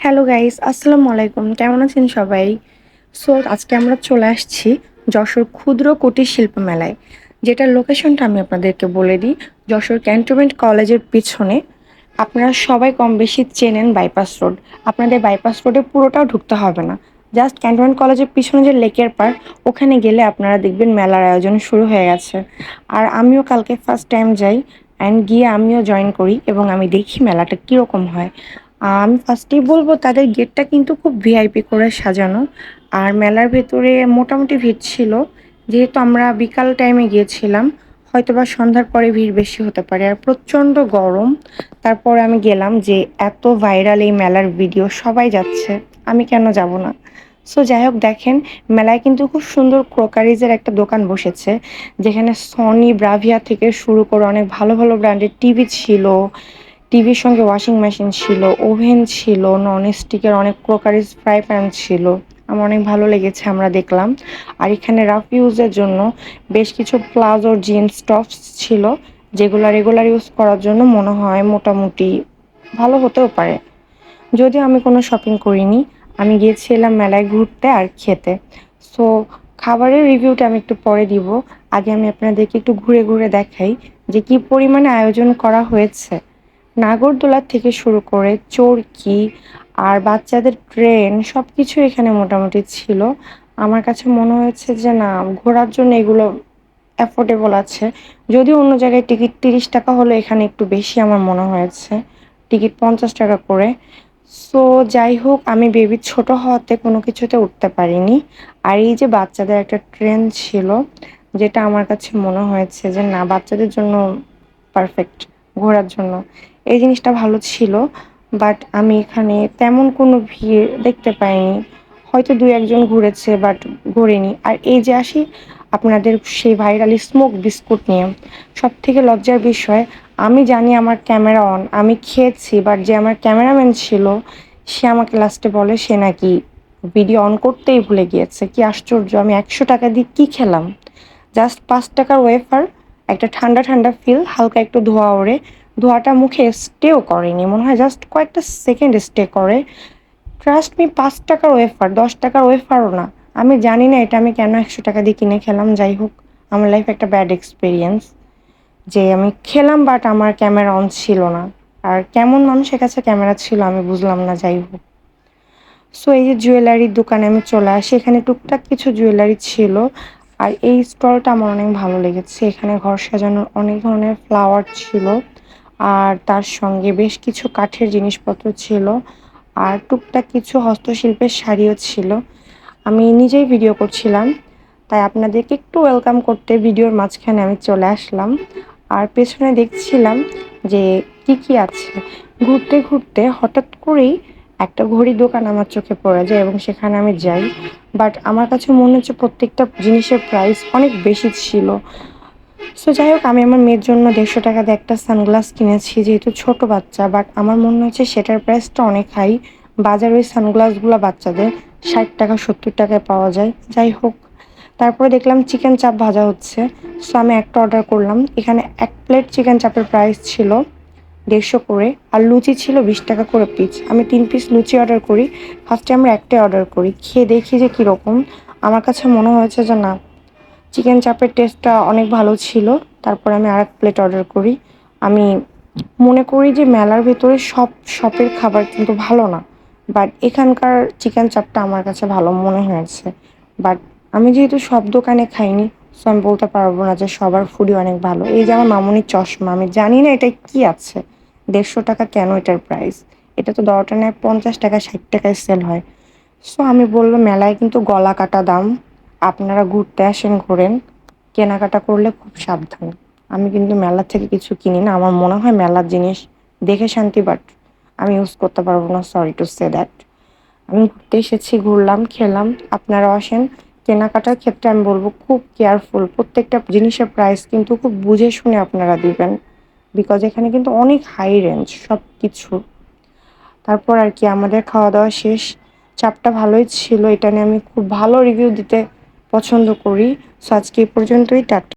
Hello guys, আসসালামু আলাইকুম। কেমন আছেন সবাই? সো আজকে আমরা চলে আসছি যশোর ক্ষুদ্র কুটির শিল্প মেলায়। যেটার লোকেশনটা আমি আপনাদেরকে বলে দিই। যশোর ক্যান্টনমেন্ট কলেজের পিছনে। আপনারা সবাই কম বেশি চেনেন বাইপাস রোড। আপনাদের বাইপাস রোডে পুরোটাও ঢুকতে হবে না। জাস্ট ক্যান্টনমেন্ট কলেজের পিছনে যে লেকের পাড়, ওখানে গেলে আপনারা দেখবেন মেলার আয়োজন শুরু হয়ে গেছে। আর আমিও কালকে ফার্স্ট টাইম যাই অ্যান্ড গিয়ে আমিও জয়েন করি এবং আমি দেখি মেলাটা কীরকম হয়। আমি ফার্স্টেই বলবো তাদের গেটটা কিন্তু খুব ভিআইপি করে সাজানো। আর মেলার ভেতরে মোটামুটি ভিড় ছিল। যেহেতু আমরা বিকাল টাইমে গিয়েছিলাম, হয়তোবা সন্ধ্যার পরে ভিড় বেশি হতে পারে। আর প্রচণ্ড গরম। তারপরে আমি গেলাম যে এত ভাইরাল এই মেলার ভিডিও সবাই যাচ্ছে, আমি কেন যাব না। সো যাই হোক, দেখেন মেলায় কিন্তু খুব সুন্দর ক্রোকারিজের একটা দোকান বসেছে, যেখানে সনি ব্রাভিয়া থেকে শুরু করে অনেক ভালো ভালো ব্র্যান্ডের টিভি ছিল। টিভির সঙ্গে ওয়াশিং মেশিন ছিল, ওভেন ছিল, নন স্টিকের অনেক ক্রোকারিজ ফ্রাই প্যান ছিল। আমার অনেক ভালো লেগেছে, আমরা দেখলাম। আর এখানে রাফ ইউজের জন্য বেশ কিছু প্লাজো জিন্স টপস ছিল, যেগুলো রেগুলার ইউজ করার জন্য মনে হয় মোটামুটি ভালো হতেও পারে। যদিও আমি কোনো শপিং করিনি, আমি গিয়েছিলাম মেলায় ঘুরতে আর খেতে। সো খাবারের রিভিউটা আমি একটু পরে দিব। আগে আমি আপনাদেরকে একটু ঘুরে ঘুরে দেখাই যে কী পরিমাণে আয়োজন করা হয়েছে। নাগরদোলা থেকে শুরু করে চরকি আর বাচ্চাদের ট্রেন সবকিছু এখানে মোটামুটি ছিল। আমার কাছে মনে হয়েছে যে না, ঘোরার জন্য এগুলো অ্যাফোর্ডেবল আছে। যদিও অন্য জায়গায় টিকিট 30 টাকা হলে এখানে একটু বেশি আমার মনে হয়েছে, টিকিট 50 টাকা করে। সো যাই হোক, আমি বেবি ছোট হওয়াতে কোনো কিছুতে উঠতে পারিনি। আর এই যে বাচ্চাদের একটা ট্রেন ছিল, যেটা আমার কাছে মনে হয়েছে যে না, বাচ্চাদের জন্য পারফেক্ট ঘোরার জন্য। এই জিনিসটা ভালো ছিল। বাট আমি এখানে তেমন কোনো ভিড় দেখতে পাইনি। হয়তো 2-1 জন ঘুরেছে, বাট ঘোরেনি। আর এই যে আসি আপনাদের সেই ভাইরাল স্মোক বিস্কুট নিয়ে, সবথেকে লজ্জার বিষয়, আমি জানি আমার ক্যামেরা অন, আমি খেয়েছি, বাট যে আমার ক্যামেরাম্যান ছিল সে আমাকে লাস্টে বলে সে নাকি ভিডিও অন করতেই ভুলে গিয়েছে। কি আশ্চর্য! আমি 100 টাকা দিয়ে কী খেলাম? জাস্ট 5 টাকার ওয়েফার, একটা ঠান্ডা ঠান্ডা ফিল, হালকা একটু ধোঁয়া ওড়ে। ধোঁয়াটা মুখে স্টেও করেনি, মনে হয় জাস্ট কয়েকটা সেকেন্ড স্টে করে। ট্রাস্ট মি, 5 টাকার ওয়েফার, 10 টাকার ওয়েফারও না। আমি জানি না এটা আমি কেন 100 টাকা দিয়ে কিনে খেলাম। যাই হোক, আমার লাইফে একটা ব্যাড এক্সপিরিয়েন্স যে আমি খেলাম, বাট আমার ক্যামেরা অন ছিল না। আর কেমন মানুষের কাছে ক্যামেরা ছিল আমি বুঝলাম না। যাই হোক, সো এই যে জুয়েলারির দোকানে আমি চলে আসি, এখানে টুকটাক কিছু জুয়েলারি ছিল। আর এই স্টলটা আমার অনেক ভালো লেগেছে। এখানে ঘর সাজানোর অনেক ধরনের ফ্লাওয়ার ছিল, আর তার সঙ্গে বেশ কিছু কাঠের জিনিসপত্র ছিল, আর টুকটাক কিছু হস্তশিল্পের শাড়িও ছিল। আমি নিজেই ভিডিও করছিলাম, তাই আপনাদেরকে একটু ওয়েলকাম করতে ভিডিওর মাঝখানে আমি চলে আসলাম। আর পেছনে দেখছিলাম যে কি কি আছে। ঘুরতে ঘুরতে হঠাৎ করেই একটা ঘড়ির দোকান আমার চোখে পড়ে যায় এবং সেখানে আমি যাই। বাট আমার কাছে মনে হচ্ছে প্রত্যেকটা জিনিসের প্রাইস অনেক বেশি ছিল। সো যাই হোক, আমি আমার মেয়ের জন্য 150 টাকা দিয়ে একটা সানগ্লাস কিনেছি, যেহেতু ছোট বাচ্চা। বাট আমার মনে হচ্ছে সেটার প্রাইসটা অনেক হাই। বাজারে ওই সানগ্লাসগুলো বাচ্চাদের 60 টাকা 70 টাকায় পাওয়া যায়। যাই হোক, তারপরে দেখলাম চিকেন চাপ ভাজা হচ্ছে। সো আমি একটা অর্ডার করলাম। এখানে 1 প্লেট চিকেন চাপের প্রাইস ছিল 150 করে, আর লুচি ছিল 20 টাকা করে পিস। আমি 3 পিস লুচি অর্ডার করি। ফার্স্টে আমরা একটাই অর্ডার করি, খেয়ে দেখি যে কীরকম। আমার কাছে মনে হয়েছে যে না, চিকেন চাপের টেস্টটা অনেক ভালো ছিল। তারপর আমি আরেক প্লেট অর্ডার করি। আমি মনে করি যে মেলার ভেতরে সব শপের খাবার কিন্তু ভালো না, বাট এখানকার চিকেন চাপটা আমার কাছে ভালো মনে হয়েছে। বাট আমি যেহেতু সব দোকানে খাইনি, সো আমি বলতে পারবো না যে সবার ফুডই অনেক ভালো। এই যে আমার মামুনির চশমা, আমি জানি না এটা কি আছে, 150 টাকা কেন এটার প্রাইস? এটা তো দরটানায় 50 টাকা 60 টাকায় সেল হয়। সো আমি বলবো মেলায় কিন্তু গলা কাটা দাম। আপনারা ঘুরতে আসেন, ঘোরেন, কেনাকাটা করলে খুব সাবধান। আমি কিন্তু মেলা থেকে কিছু কিনি না। আমার মনে হয় মেলার জিনিস দেখে শান্তি, বাট আমি ইউজ করতে পারবো না, সরি টু সে দ্যাট। আমি ঘুরতে এসেছি, ঘুরলাম, খেলাম। আপনারাও আসেন। কেনাকাটার ক্ষেত্রে আমি বলবো খুব কেয়ারফুল। প্রত্যেকটা জিনিসের প্রাইস কিন্তু খুব বুঝে শুনে আপনারা দিবেন, বিকজ এখানে কিন্তু অনেক হাই রেঞ্জ সব কিছু। তারপর আর কি আমাদের খাওয়া দাওয়া শেষ। চাপটা ভালোই ছিল, এটা নিয়ে আমি খুব ভালো রিভিউ দিতে পছন্দ করি। সো আজকে এই পর্যন্তই, টাটা।